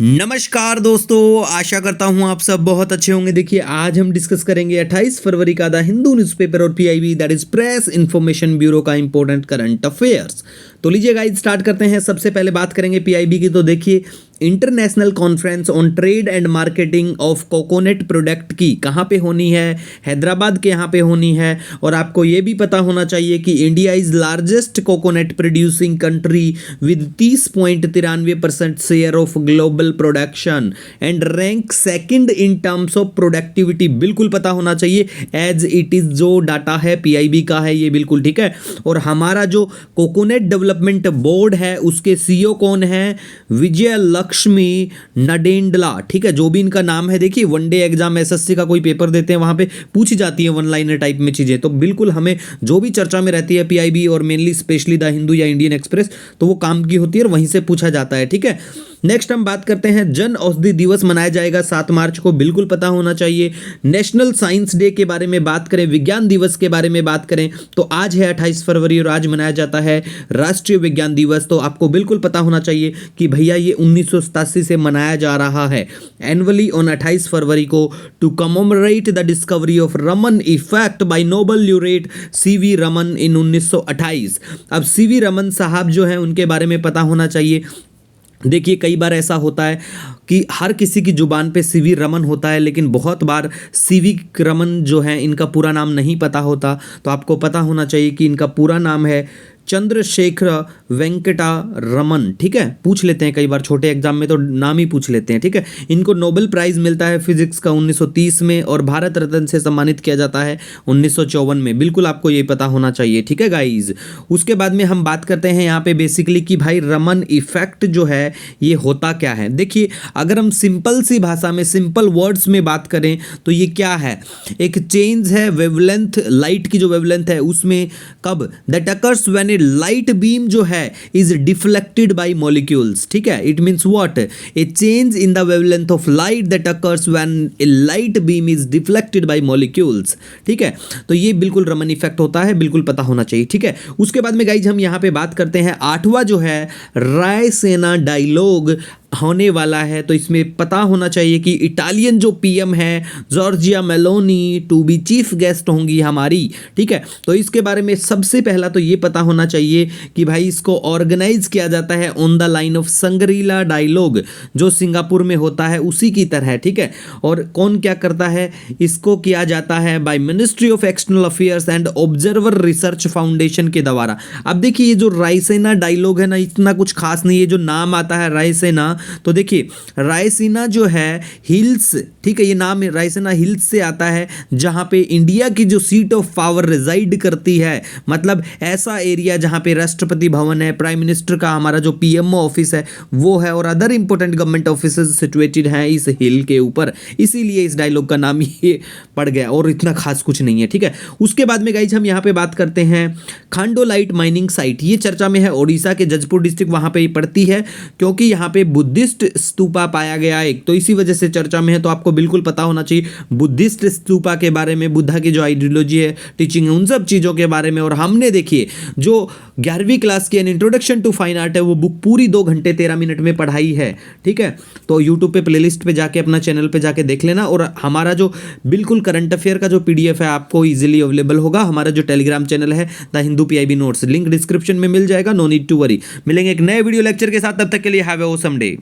नमस्कार दोस्तों, आशा करता हूँ आप सब बहुत अच्छे होंगे। देखिए आज हम डिस्कस करेंगे 28 फरवरी का द हिंदू न्यूज़पेपर और PIB that is press information bureau का इंपॉर्टेंट करंट अफेयर्स। तो लीजिए गाइस स्टार्ट करते हैं। सबसे पहले बात करेंगे पीआईबी की। तो देखिए international conference on trade and marketing of coconut product की कहाँ पे होनी है? हैदराबाद के यहाँ पे होनी है। और आपको ये भी पता होना चाहिए कि India is largest coconut producing country with 30.93% share of global production and rank second in terms of productivity. बिल्कुल पता होना चाहिए एज इट इज जो डाटा है पीआईबी का है ये, बिल्कुल ठीक है। और हमारा जो कोकोनट डेवलपमेंट बोर्ड है उसके सीईओ कौन है? विजय लक्ष्मी नडेंडला, ठीक है। जो भी इनका नाम है, देखिए वनडे एग्जाम एसएससी का कोई पेपर देते हैं वहां पे पूछी जाती है वन लाइनर टाइप में चीजें, तो बिल्कुल हमें जो भी चर्चा में रहती है पीआईबी और मेनली स्पेशली द हिंदू या इंडियन एक्सप्रेस, तो वो काम की होती है और वहीं से पूछा जाता है, ठीक है। नेक्स्ट हम बात करते हैं जन औषधि दिवस मनाया जाएगा 7 मार्च को, बिल्कुल पता होना चाहिए। नेशनल साइंस डे के बारे में बात करें, विज्ञान दिवस के बारे में बात करें तो आज है 28 फरवरी और आज मनाया जाता है राष्ट्रीय विज्ञान दिवस। तो आपको बिल्कुल पता होना चाहिए कि भैया ये 1987 से मनाया जा रहा है एनुअली ऑन 28 फरवरी को to commemorate the discovery of Raman effect by Nobel laureate CV Raman in 1928। अब सीवी रमन साहब जो हैं उनके बारे में पता होना चाहिए। देखिए कई बार ऐसा होता है कि हर किसी की जुबान पे सीवी रमन होता है, लेकिन बहुत बार सीवी रमन जो है इनका पूरा नाम नहीं पता होता। तो आपको पता होना चाहिए कि इनका पूरा नाम है चंद्रशेखर वेंकटा रमन, ठीक है। पूछ लेते हैं कई बार छोटे एग्जाम में तो नाम ही पूछ लेते हैं, ठीक है। इनको नोबेल प्राइज मिलता है फिजिक्स का 1930 में और भारत रत्न से सम्मानित किया जाता है 1954 में। बिल्कुल आपको ये पता होना चाहिए, ठीक है गाइज। उसके बाद में हम बात करते हैं यहाँ पे बेसिकली कि भाई रमन इफेक्ट जो है ये होता क्या है। देखिए अगर हम सिंपल सी भाषा में सिंपल वर्ड्स में बात करें तो ये क्या है? एक चेंज है वेवलेंथ, लाइट की जो वेवलेंथ है उसमें। कब? That occurs when A light beam जो है इज डिफ्लेक्टेड बाय मॉलिक्यूल्स, ठीक है। It means what? A change in the wavelength of light that occurs when A light beam is deflected by molecules, ठीक है। तो ये बिल्कुल रमन इफेक्ट होता है, बिल्कुल पता होना चाहिए, ठीक है। उसके बाद में गाइज हम यहाँ पे बात करते हैं 8वां जो है रायसेना डायलॉग होने वाला है। तो इसमें पता होना चाहिए कि इटालियन जो पीएम है Giorgia Meloni to be chief guest होंगी हमारी, ठीक है। तो इसके बारे में सबसे पहला तो ये पता होना चाहिए कि भाई इसको ऑर्गेनाइज किया जाता है on the line of Shangri-La dialogue जो सिंगापुर में होता है उसी की तरह, ठीक है। और कौन क्या करता है? इसको किया जाता है by ministry of external affairs and observer research foundation के द्वारा। अब देखिए ये जो रायसेना डायलॉग है ना, इतना कुछ खास नहीं है। जो नाम आता है रायसेना, तो देखिए रायसीना जो है हिल्स, ठीक है, ये नाम रायसीना हिल्स से आता है जहां पे इंडिया की जो सीट ऑफ पावर रिजाइड करती है। मतलब ऐसा एरिया जहां पे राष्ट्रपति भवन है, प्राइम मिनिस्टर का हमारा जो पीएमओ ऑफिस है वो है और other important government offices situated हैं इस हिल के ऊपर, इसीलिए इस डायलॉग का नाम ये पड़ गया और इतना खास कुछ नहीं है, ठीक है। उसके बाद में गाइज हम यहाँ पे बात करते हैं खांडोलाइट माइनिंग साइट। ये चर्चा में है, ओडिशा के जजपुर डिस्ट्रिक्ट वहां पे पड़ती है क्योंकि यहाँ पे बुद्धिस्ट स्तूपा पाया गया एक, तो इसी वजह से चर्चा में है। तो आपको बिल्कुल पता होना चाहिए बुद्धिस्ट स्तूपा के बारे में, बुद्धा की जो आइडियोलॉजी है, टीचिंग है, उन सब चीज़ों के बारे में। और हमने देखिए जो 11वीं क्लास की an introduction to fine art है वो बुक पूरी 2 घंटे 13 मिनट में पढ़ाई है, ठीक है। तो यूट्यूब पे प्लेलिस्ट पे जाके अपना चैनल पे जाके देख लेना। और हमारा जो बिल्कुल करंट अफेयर का जो पीडीएफ है आपको इजीली अवेलेबल होगा। हमारा जो टेलीग्राम चैनल है the Hindu PIB notes, link description में मिल जाएगा, नो नीड टू वरी। मिलेंगे एक नए वीडियो लेक्चर के साथ, तब तक के लिए हैव ए ऑसम डे।